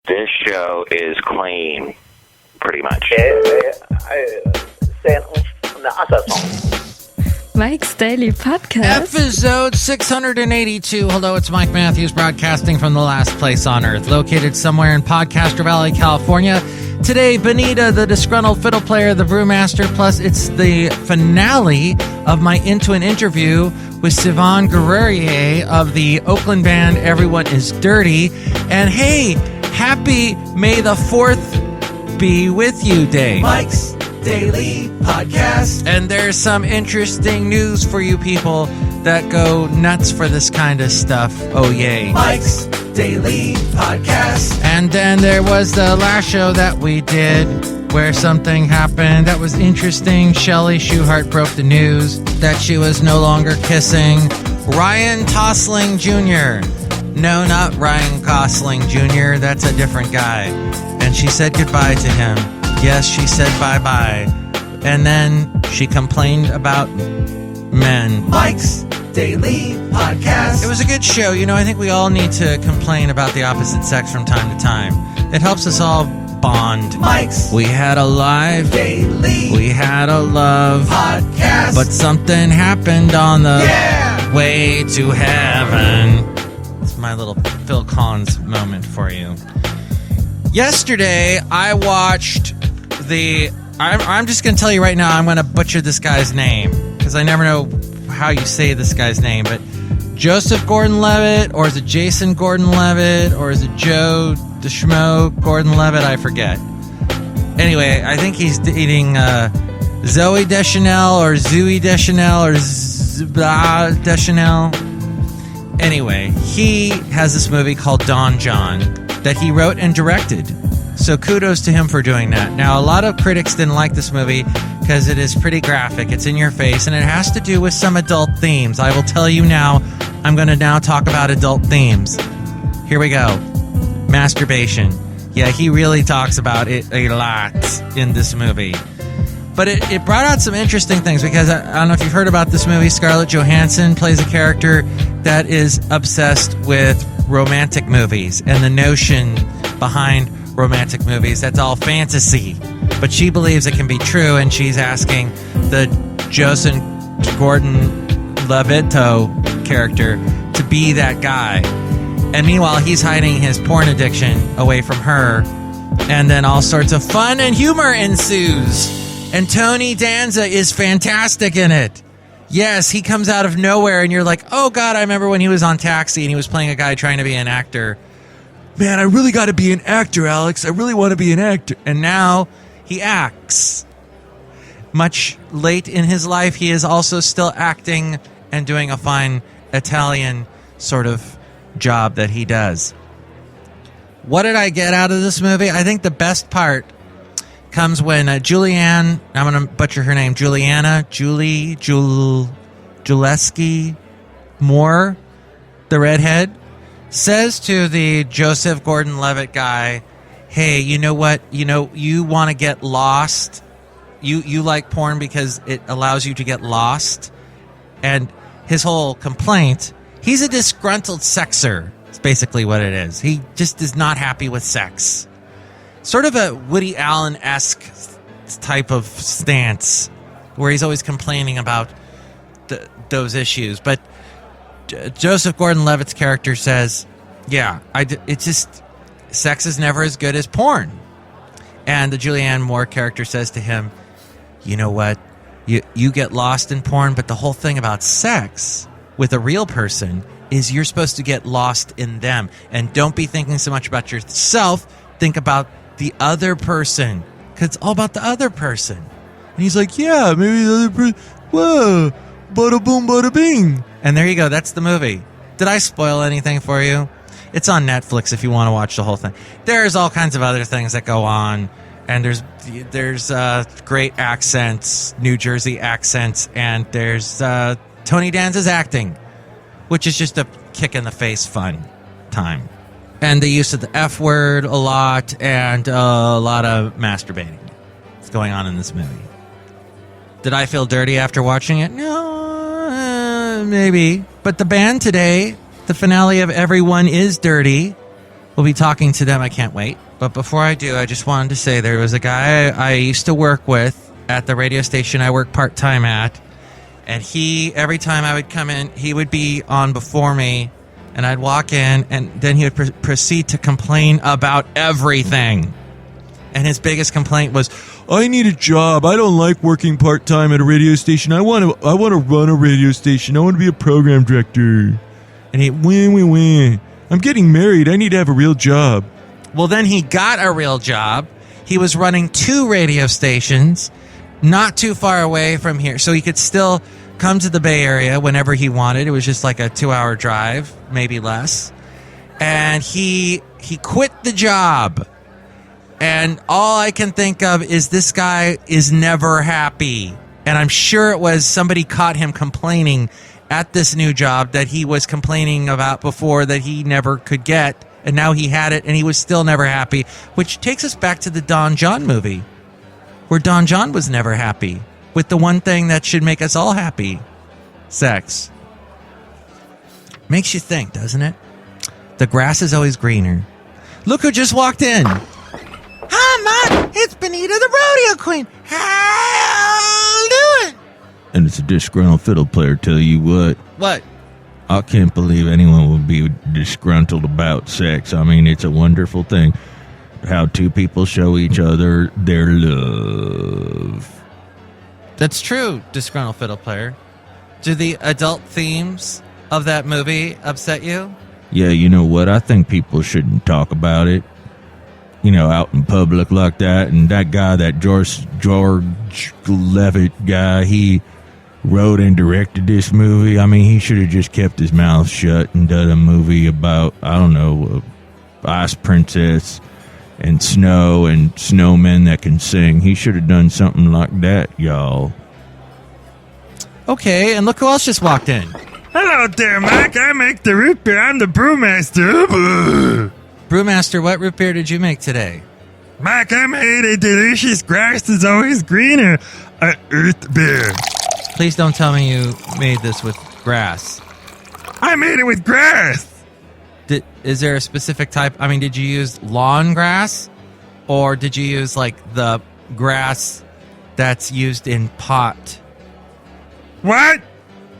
This show is clean, pretty much. Mike's Daily Podcast. Episode 682. Hello, it's Mike Matthews broadcasting from the last place on earth, located somewhere in Podcaster Valley, California. Today, Benita, the Disgruntled Fiddle Player, the Brewmaster, plus it's the finale of my Into an Interview with Sivian Gur-Arieh of the Oakland band Everyone is Dirty. And hey, happy May the 4th be with you day. Mike's Daily Podcast. And there's some interesting news for you people that go nuts for this kind of stuff. Oh, yay. Mike's Daily Podcast. And then there was the last show that we did where something happened that was interesting. Shelley Schuhart broke the news that she was no longer kissing Ryan Gosling Jr. No, not Ryan Gosling Jr. That's a different guy. And she said goodbye to him. Yes, she said bye-bye. And then she complained about men. Mike's Daily Podcast. It was a good show. You know, I think we all need to complain about the opposite sex from time to time. It helps us all bond. Mike's We had a live. Daily We had a love. Podcast. But something happened on the way to heaven. It's my little Phil Collins moment for you. Yesterday, I watched I'm just going to tell you right now, I'm going to butcher this guy's name, because I never know how you say this guy's name, but Joseph Gordon-Levitt, or is it Jason Gordon-Levitt, or is it Joe DeSchmo Gordon-Levitt? I forget. Anyway, I think he's dating Zoe Deschanel, or Zooey Deschanel, or Deschanel. Anyway, he has this movie called Don John that he wrote and directed. So kudos to him for doing that. Now, a lot of critics didn't like this movie because it is pretty graphic. It's in your face, and it has to do with some adult themes. I will tell you now, I'm going to now talk about adult themes. Here we go. Masturbation. Yeah, he really talks about it a lot in this movie. But it brought out some interesting things, because I don't know if you've heard about this movie. Scarlett Johansson plays a character that is obsessed with romantic movies and the notion behind romantic movies. That's all fantasy. But she believes it can be true, and she's asking the Joseph Gordon-Levitt character to be that guy. And meanwhile, he's hiding his porn addiction away from her. And then all sorts of fun and humor ensues. And Tony Danza is fantastic in it. Yes, he comes out of nowhere, and you're like, oh God, I remember when he was on Taxi and he was playing a guy trying to be an actor. Man, I really got to be an actor, Alex. I really want to be an actor. And now he acts. Much late in his life, he is also still acting and doing a fine Italian sort of job that he does. What did I get out of this movie? I think the best part comes when Julianne, I'm going to butcher her name, Juleski Moore, the redhead, says to the Joseph Gordon-Levitt guy, hey, you know what? You know, you want to get lost. You like porn because it allows you to get lost. And his whole complaint, he's a disgruntled sexer. It's basically what it is. He just is not happy with sex. Sort of a Woody Allen-esque type of stance where he's always complaining about those issues. But Joseph Gordon-Levitt's character says, yeah, it's just, sex is never as good as porn. And the Julianne Moore character says to him, you know what, you get lost in porn, but the whole thing about sex with a real person is you're supposed to get lost in them. And don't be thinking so much about yourself, think about the other person, because it's all about the other person. And he's like, yeah, maybe the other person, whoa, bada boom, bada bing. And there you go. That's the movie. Did I spoil anything for you? It's on Netflix if you want to watch the whole thing. There's all kinds of other things that go on. And there's great accents, New Jersey accents. And there's Tony Danza's acting, which is just a kick-in-the-face fun time. And the use of the F word a lot, and a lot of masturbating is going on in this movie. Did I feel dirty after watching it? No, maybe. But the band today, the finale of Everyone is Dirty, We'll be talking to them. I can't wait. But before I do, I just wanted to say there was a guy I used to work with at the radio station I work part-time at. And every time I would come in, he would be on before me. And I'd walk in, and then he would proceed to complain about everything. And his biggest complaint was, I need a job. I don't like working part-time at a radio station. I want to run a radio station. I want to be a program director. And I'm getting married. I need to have a real job. Well, then he got a real job. He was running 2 radio stations not too far away from here. So he could still come to the Bay Area whenever he wanted. It was just like a 2-hour drive, maybe less. And he quit the job. And all I can think of is this guy is never happy. And I'm sure it was somebody caught him complaining at this new job that he was complaining about before that he never could get. And now he had it and he was still never happy. Which takes us back to the Don John movie, where Don John was never happy with the one thing that should make us all happy: sex. Makes you think, doesn't it? The grass is always greener. Look who just walked in. Hi, Mom. It's Benita, the rodeo queen. How you doing? And it's a disgruntled fiddle player, tell you what. What? I can't believe anyone would be disgruntled about sex. I mean, it's a wonderful thing. How 2 people show each other their love. That's true, disgruntled fiddle player. Do the adult themes of that movie upset you? Yeah, you know what? I think people shouldn't talk about it, out in public like that. And that guy, that George Levitt guy, he wrote and directed this movie. I mean, he should have just kept his mouth shut and done a movie about, I don't know, Ice Princess and snow and snowmen that can sing. He should have done something like that, y'all. Okay, and look who else just walked in. Hello there, Mike. I make the root beer. I'm the brewmaster. Brewmaster, what root beer did you make today? Mike, I made a delicious grass is always greener, earth beer. Please don't tell me you made this with grass. I made it with grass. Is there a specific type? I mean, did you use lawn grass? Or did you use, like, the grass that's used in pot? What?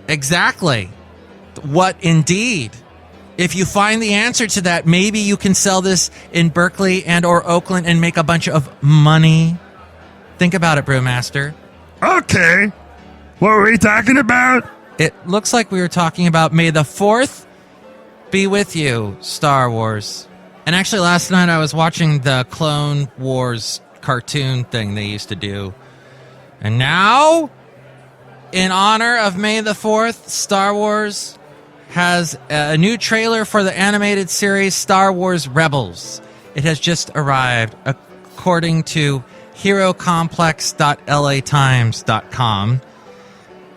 Exactly. What indeed? If you find the answer to that, maybe you can sell this in Berkeley and or Oakland and make a bunch of money. Think about it, Brewmaster. Okay. What were we talking about? It looks like we were talking about May the 4th be with you, Star Wars. And actually last night I was watching the Clone Wars cartoon thing they used to do. And now, in honor of May the 4th, Star Wars has a new trailer for the animated series Star Wars Rebels. It has just arrived, according to herocomplex.latimes.com.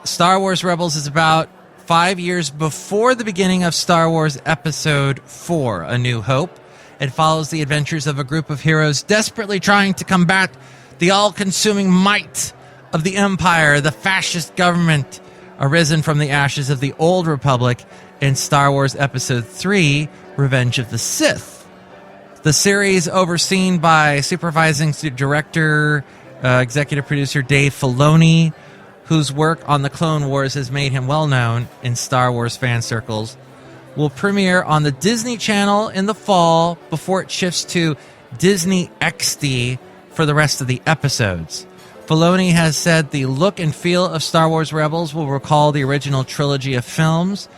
Star Wars Rebels is about 5 years before the beginning of Star Wars Episode 4, A New Hope. It follows the adventures of a group of heroes desperately trying to combat the all-consuming might of the Empire, the fascist government arisen from the ashes of the Old Republic in Star Wars Episode 3, Revenge of the Sith. The series, overseen by supervising director, executive producer Dave Filoni, whose work on the Clone Wars has made him well known in Star Wars fan circles, will premiere on the Disney Channel in the fall before it shifts to Disney XD for the rest of the episodes. Filoni has said the look and feel of Star Wars Rebels will recall the original trilogy of films,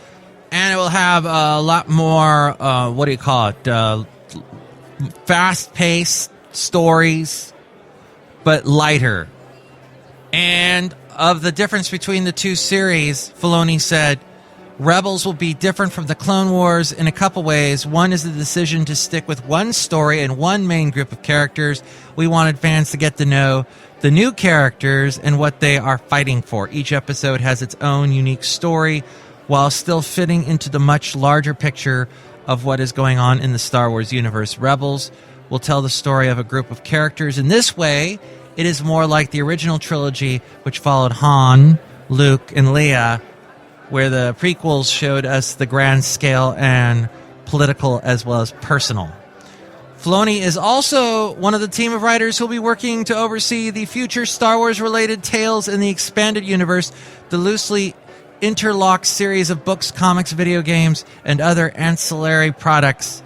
and it will have a lot more, fast-paced stories, but lighter. And of the difference between the two series, Filoni said, Rebels will be different from the Clone Wars in a couple ways. One is the decision to stick with one story and one main group of characters. We wanted fans to get to know the new characters and what they are fighting for. Each episode has its own unique story while still fitting into the much larger picture of what is going on in the Star Wars universe. Rebels will tell the story of a group of characters. In this way, it is more like the original trilogy, which followed Han, Luke, and Leia, where the prequels showed us the grand scale and political as well as personal. Filoni is also one of the team of writers who'll be working to oversee the future Star Wars-related tales in the expanded universe, the loosely interlocked series of books, comics, video games, and other ancillary products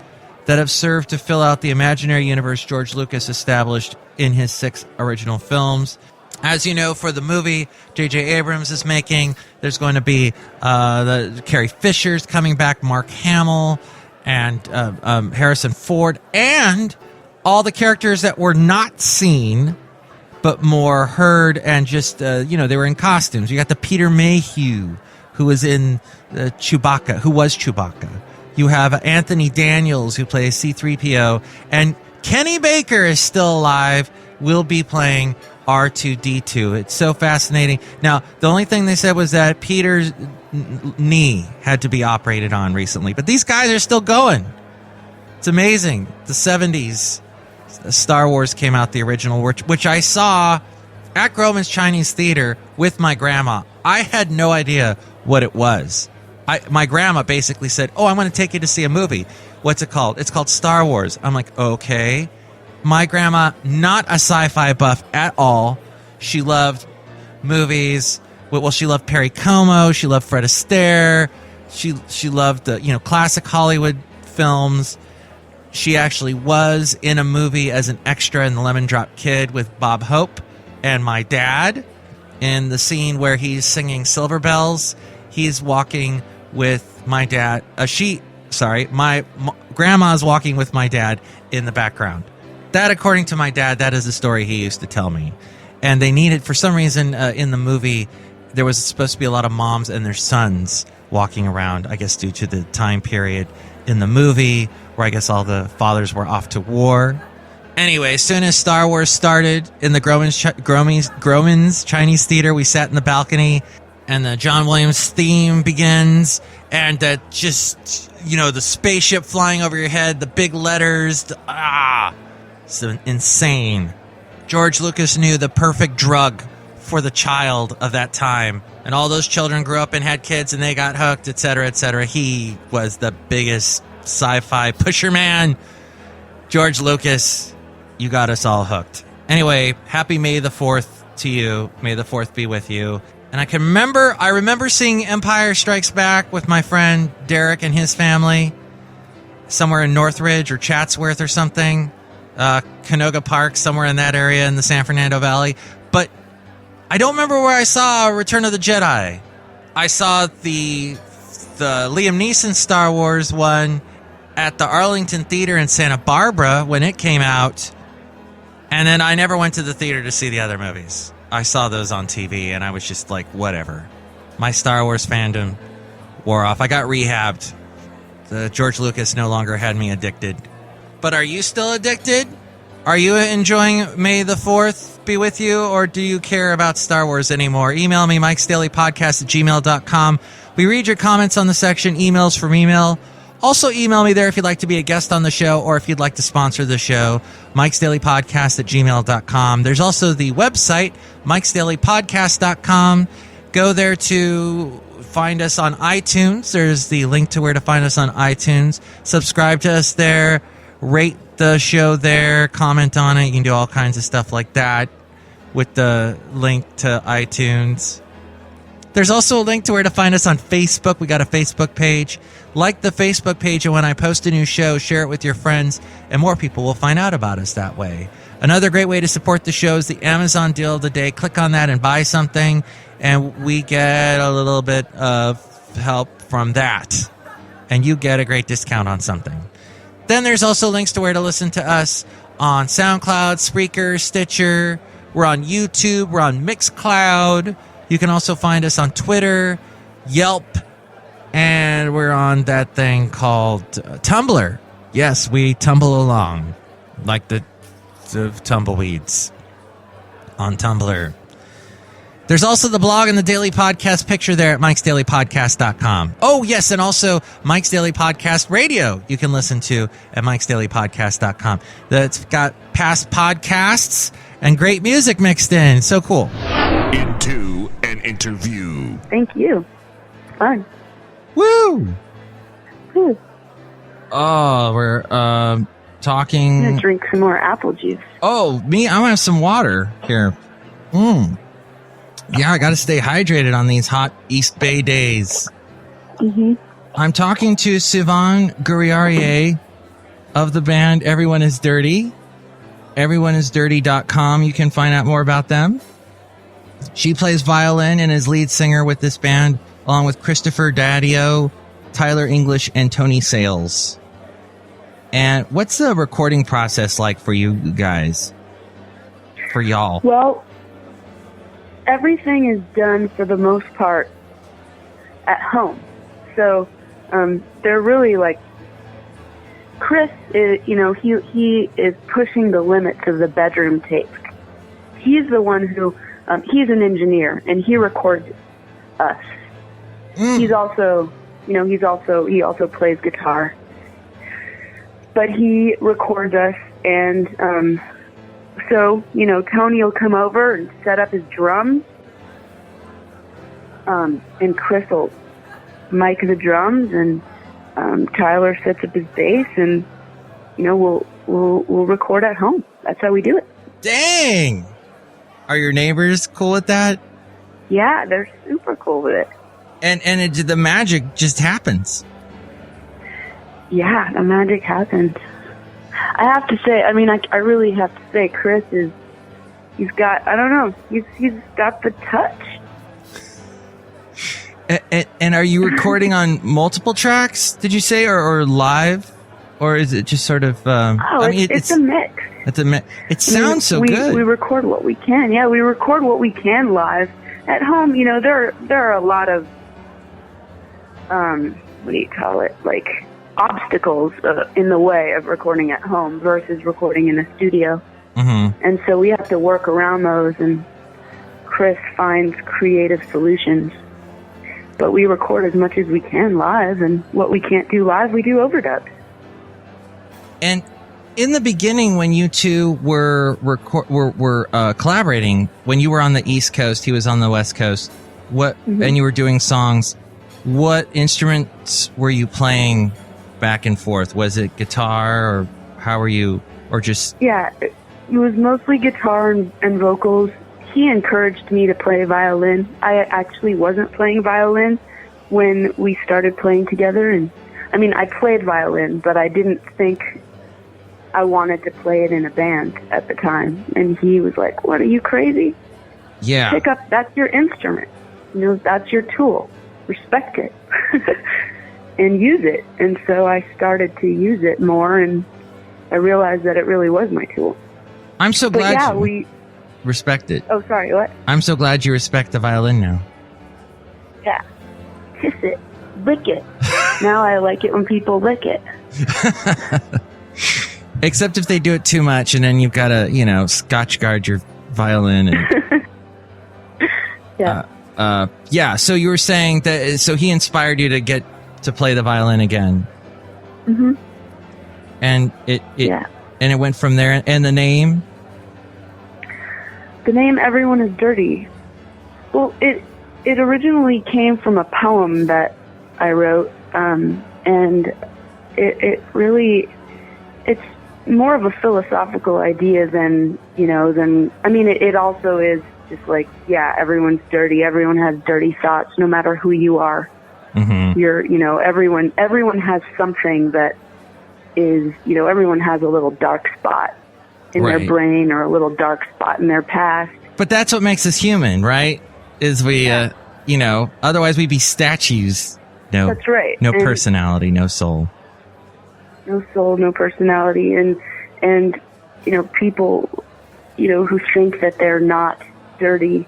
that have served to fill out the imaginary universe George Lucas established in his 6 original films. As you know, for the movie J.J. Abrams is making, there's going to be the Carrie Fisher's coming back, Mark Hamill, and Harrison Ford, and all the characters that were not seen but more heard and just, they were in costumes. You got the Peter Mayhew, who was in Chewbacca, who was Chewbacca. You have Anthony Daniels, who plays C-3PO, and Kenny Baker is still alive, will be playing R2-D2. It's so fascinating. Now, the only thing they said was that Peter's knee had to be operated on recently, but these guys are still going. It's amazing. The 70s, Star Wars came out, the original, which I saw at Groman's Chinese Theater with my grandma. I had no idea what it was. My grandma basically said, "Oh, I want to take you to see a movie. What's it called?" "It's called Star Wars." I'm like, "Okay." My grandma, not a sci-fi buff at all. She loved movies. Well, she loved Perry Como. She loved Fred Astaire. She loved the classic Hollywood films. She actually was in a movie as an extra in The Lemon Drop Kid with Bob Hope and my dad. In the scene where he's singing Silver Bells, he's walking with my dad. My grandma's walking with my dad in the background. That, according to my dad, that is the story he used to tell me. And they needed, for some reason, in the movie, there was supposed to be a lot of moms and their sons walking around, I guess due to the time period in the movie where I guess all the fathers were off to war. Anyway, as soon as Star Wars started in the Groman's Chinese Theater, we sat in the balcony and the John Williams theme begins, and just, the spaceship flying over your head, the big letters, it's insane. George Lucas knew the perfect drug for the child of that time. And all those children grew up and had kids and they got hooked, etc., etc. He was the biggest sci-fi pusher man. George Lucas, you got us all hooked. Anyway, happy May the 4th to you. May the 4th be with you. And I remember seeing Empire Strikes Back with my friend Derek and his family somewhere in Northridge or Chatsworth or something. Canoga Park, somewhere in that area in the San Fernando Valley. But I don't remember where I saw Return of the Jedi. I saw the Liam Neeson Star Wars one at the Arlington Theater in Santa Barbara when it came out. And then I never went to the theater to see the other movies. I saw those on TV and I was just like, whatever. My Star Wars fandom wore off. I got rehabbed. George Lucas no longer had me addicted. But are you still addicted? Are you enjoying May the 4th be with you, or do you care about Star Wars anymore? Email me, mikesdailypodcast@gmail.com. We read your comments on the section, emails from email. Also email me there if you'd like to be a guest on the show or if you'd like to sponsor the show, mikesdailypodcast@gmail.com. There's also the website, mikesdailypodcast.com. Go there to find us on iTunes. There's the link to where to find us on iTunes. Subscribe to us there. Rate the show there, comment on it. You can do all kinds of stuff like that with the link to iTunes. There's also a link to where to find us on Facebook. We got a Facebook page. Like the Facebook page, and when I post a new show, share it with your friends, and more people will find out about us that way. Another great way to support the show is the Amazon deal of the day. Click on that and buy something, and we get a little bit of help from that. And you get a great discount on something. Then there's also links to where to listen to us on SoundCloud, Spreaker, Stitcher. We're on YouTube. We're on Mixcloud. You can also find us on Twitter, Yelp, and we're on that thing called Tumblr. Yes, we tumble along like the tumbleweeds on Tumblr. There's also the blog and the daily podcast picture there at MIKEs-DAILY-PODCAST.com. Oh, yes, and also Mike's Daily Podcast Radio you can listen to at MIKES-DAILY-PODCAST.com. That's got past podcasts and great music mixed in. So cool. Into an interview. Thank you. Fun. Woo! Woo. Oh, we're talking. I'm gonna drink some more apple juice. Oh, me? I want some water here. Yeah, I got to stay hydrated on these hot East Bay days. Mm-hmm. I'm talking to Sivian Gur-Arieh of the band Everyone Is Dirty. EveryoneIsDirty.com. You can find out more about them. She plays violin and is lead singer with this band, along with Christopher Daddio, Tyler English, and Tony Sales. And what's the recording process like for you guys? For y'all? Well, everything is done for the most part at home. So they're really like, Chris is, he is pushing the limits of the bedroom tape. He's the one who, he's an engineer and he records us. He's also, he also plays guitar. But he records us, and so, Tony will come over and set up his drums, and Chris will mic the drums, and Tyler sets up his bass, and we'll record at home. That's how we do it. Dang! Are your neighbors cool with that? Yeah, they're super cool with it. And the magic just happens. Yeah, the magic happens. I have to say, I really have to say, Chris he's got, I don't know, he's got the touch. And are you recording on multiple tracks, did you say, or live? Or is it just sort of... it's a mix. It's a mix. It sounds so good. We record what we can. Yeah, we record what we can live. At home, there are a lot of, what do you call it, like obstacles in the way of recording at home versus recording in a studio. Mm-hmm. And so we have to work around those, and Chris finds creative solutions. But we record as much as we can live, and what we can't do live, we do overdubs. And in the beginning, when you two were collaborating, when you were on the East Coast, he was on the West Coast, and you were doing songs, what instruments were you playing back and forth? Was it guitar, or how were you, or just... Yeah, it was mostly guitar and vocals. He encouraged me to play violin. I actually wasn't playing violin when we started playing together. And I played violin, but I didn't think I wanted to play it in a band at the time. And he was like, "What, are you crazy? Yeah. Pick up, that's your instrument. That's your tool. Respect it." And use it. And so I started to use it more, and I realized that it really was my tool. I'm so glad we respect it. Oh, sorry, what? I'm so glad you respect the violin now. Yeah. Kiss it. Lick it. Now I like it when people lick it. Except if they do it too much, and then you've got to, scotch guard your violin. And, yeah. Yeah, so you were saying that, so he inspired you to get to play the violin again. Mm-hmm. And and it went from there. And the name? The name Everyone Is Dirty. Well, it originally came from a poem that I wrote, and it really, it's more of a philosophical idea than it also is just like, yeah, everyone's dirty. Everyone has dirty thoughts, no matter who you are. Mm-hmm. Everyone has something that is, everyone has a little dark spot in their brain, or a little dark spot in their past. But that's what makes us human, right? Is we, otherwise we'd be statues. No, that's right. No personality, no soul. No soul, no personality. And people, who think that they're not dirty,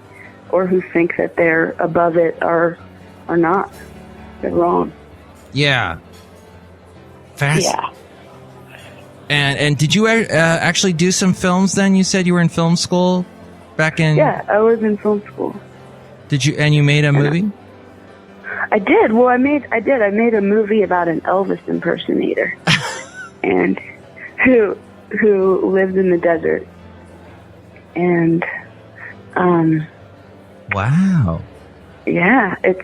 or who think that they're above it, are not. They're wrong. Yeah. Fast. Yeah. And did you actually do some films then? You said you were in film school back in... Yeah, I was in film school. Did you? And you made a movie? I did. Well, I made a movie about an Elvis impersonator, and who lived in the desert. And wow. Yeah, and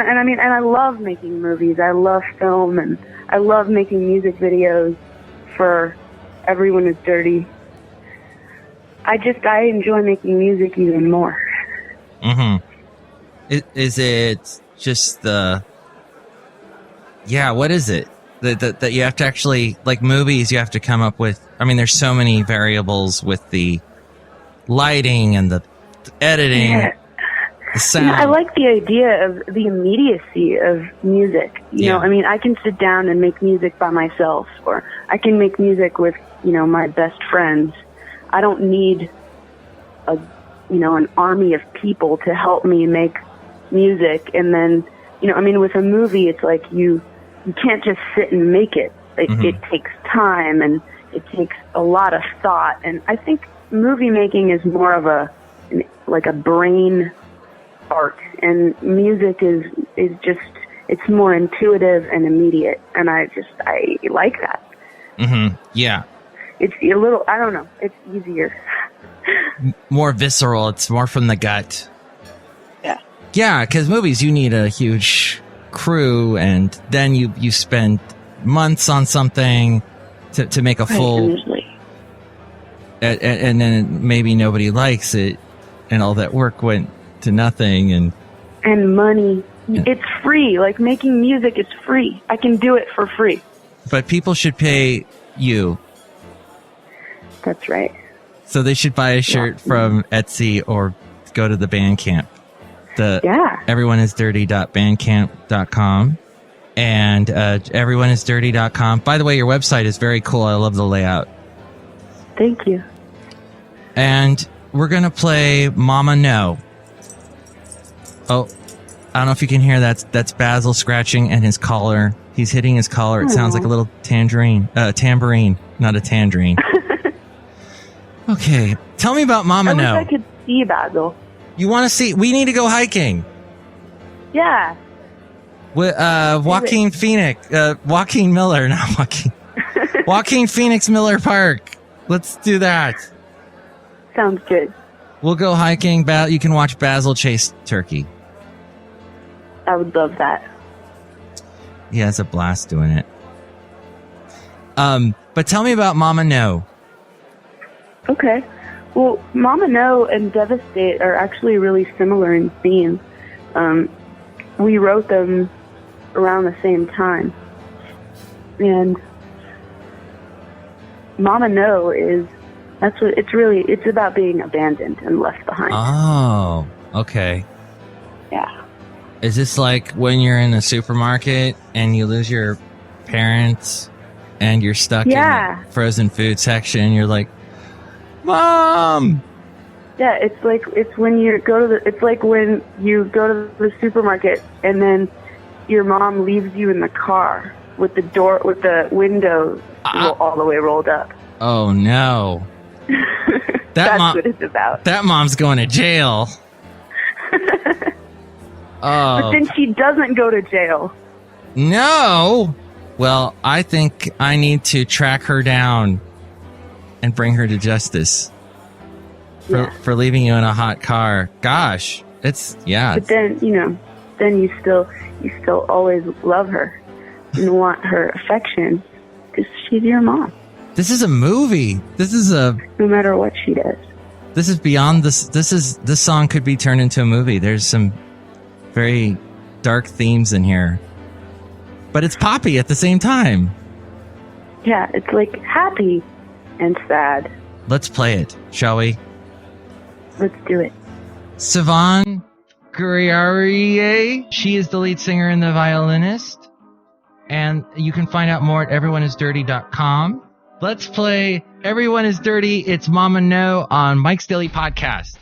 I mean, and I love making movies. I love film, and I love making music videos for Everyone Is Dirty. I enjoy making music even more. Mm-hmm. Is it just what is it? That you have to actually, like movies, you have to come up with, I mean, there's so many variables with the lighting and the editing, the sound. I like the idea of the immediacy of music. You know, I mean, I can sit down and make music by myself, or I can make music with, my best friends. I don't need an army of people to help me make music. And then, I mean, with a movie, it's like you can't just sit and make it. It takes time, and it takes a lot of thought. And I think movie making is more of a brain art, and music is just, it's more intuitive and immediate. And I like that. Mm-hmm. Yeah. It's a little, I don't know, it's easier. More visceral. It's more from the gut. Yeah. Yeah, because movies, you need a huge crew, and then you spend months on something to make a full... Usually. And then maybe nobody likes it, and all that work went to nothing. And money. It's free. Like, making music is free. I can do it for free. But people should pay you. That's right. So they should buy a shirt from Etsy or go to the Bandcamp. Everyoneisdirty.bandcamp.com. And everyoneisdirty.com. By the way, your website is very cool. I love the layout. Thank you. And we're going to play Mama No. Oh, I don't know if you can hear that. That's Basil scratching and his collar. He's hitting his collar. It sounds like a little tambourine, not a tangerine. Okay, tell me about Mama No. I wish I could see Basil. You want to see? We need to go hiking. Yeah. With Joaquin Phoenix, Joaquin Miller, not Joaquin. Joaquin Phoenix Miller Park. Let's do that. Sounds good. We'll go hiking. You can watch Basil chase turkey. I would love that. He has a blast doing it. But tell me about Mama No. Okay. Well, Mama No and Devastate are actually really similar in theme. We wrote them around the same time. And Mama No it's about being abandoned and left behind. Oh, okay. Yeah. Is this like when you're in a supermarket and you lose your parents and you're stuck in the frozen food section and you're like, Mom! Yeah, it's when you go to the supermarket and then your mom leaves you in the car with the windows all the way rolled up. Oh no. That's what it's about. That mom's going to jail. But then she doesn't go to jail. No. Well, I think I need to track her down and bring her to justice for leaving you in a hot car. Gosh, But then, then you still always love her and want her affection because she's your mom. This is a movie. No matter what she does. This is beyond this. This song could be turned into a movie. There's some very dark themes in here, but it's poppy at the same time. Yeah, it's like happy and sad. Let's play it, shall we? Let's do it. Sivian Gur-Arieh. She is the lead singer and the violinist. And you can find out more at everyoneisdirty.com. Let's play Everyone Is Dirty. It's Mama No on Mike's Daily Podcast.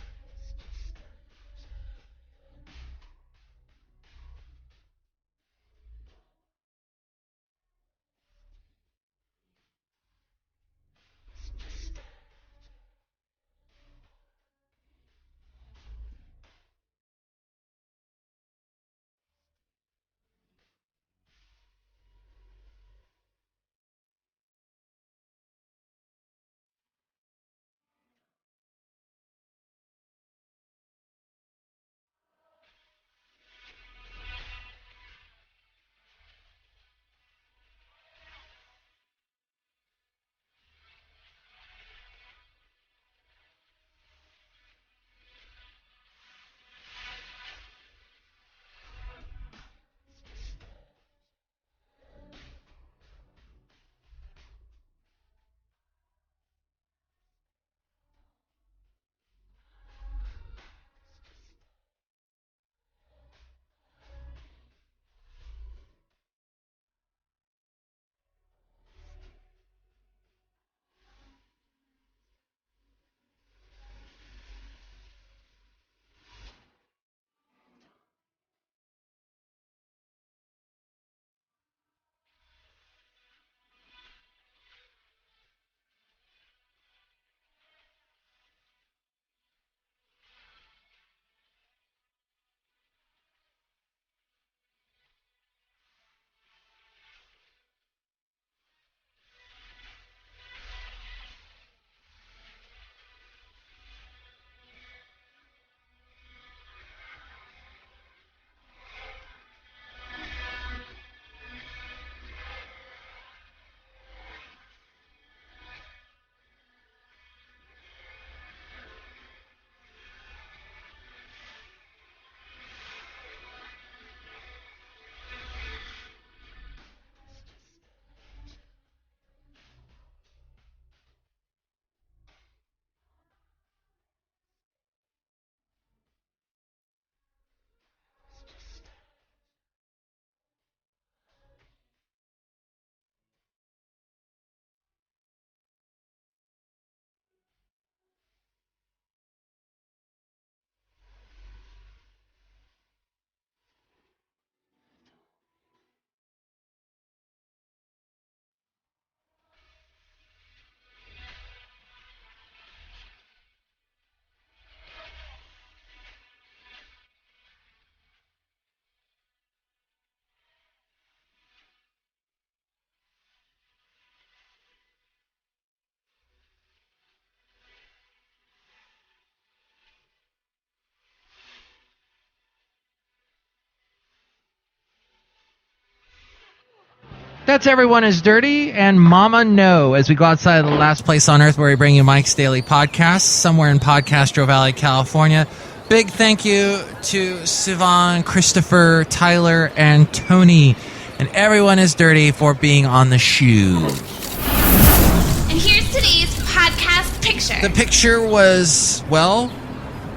That's Everyone is Dirty and Mama No as we go outside of the last place on earth where we bring you Mike's Daily Podcast, somewhere in Podcastro Valley, California. Big thank you to Sivan, Christopher, Tyler, and Tony, and Everyone is Dirty for being on the shoe. And here's today's podcast picture. The picture was, well,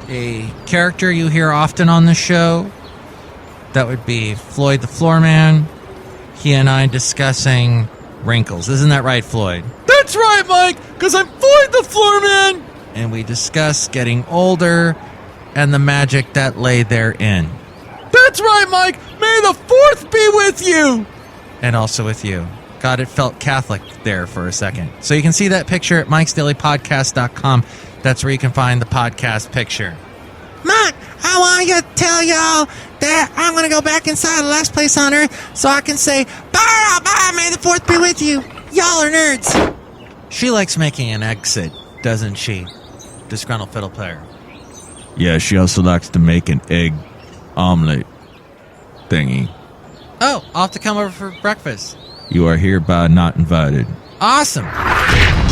a character you hear often on the show. That would be Floyd the Floorman. He and I discussing wrinkles. Isn't that right, Floyd? That's right, Mike, because I'm Floyd the Floorman. And we discuss getting older and the magic that lay therein. That's right, Mike. May the 4th be with you. And also with you. God, it felt Catholic there for a second. So you can see that picture at MIKEs-DAILY-PODCAST.com. That's where you can find the podcast picture. Mike, I want to tell y'all that I'm going to go back inside the last place on earth so I can say, bye, may the 4th be with you. Y'all are nerds. She likes making an exit, doesn't she? Disgruntled Fiddle Player. Yeah, she also likes to make an egg omelet thingy. Oh, I'll have to come over for breakfast. You are hereby not invited. Awesome.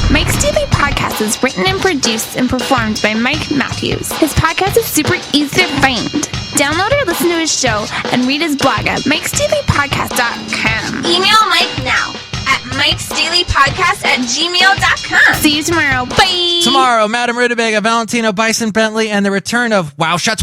Mike's Daily Podcast is written and produced and performed by Mike Matthews. His podcast is super easy to find. Download or listen to his show and read his blog at MIKES-DAILY-PODCAST.com. Email Mike now at MIKES-DAILY-PODCAST@gmail.com. See you tomorrow. Bye. Tomorrow, Madame Rootabega, Valentino, Bison Bentley, and the return of WOW SCHATZ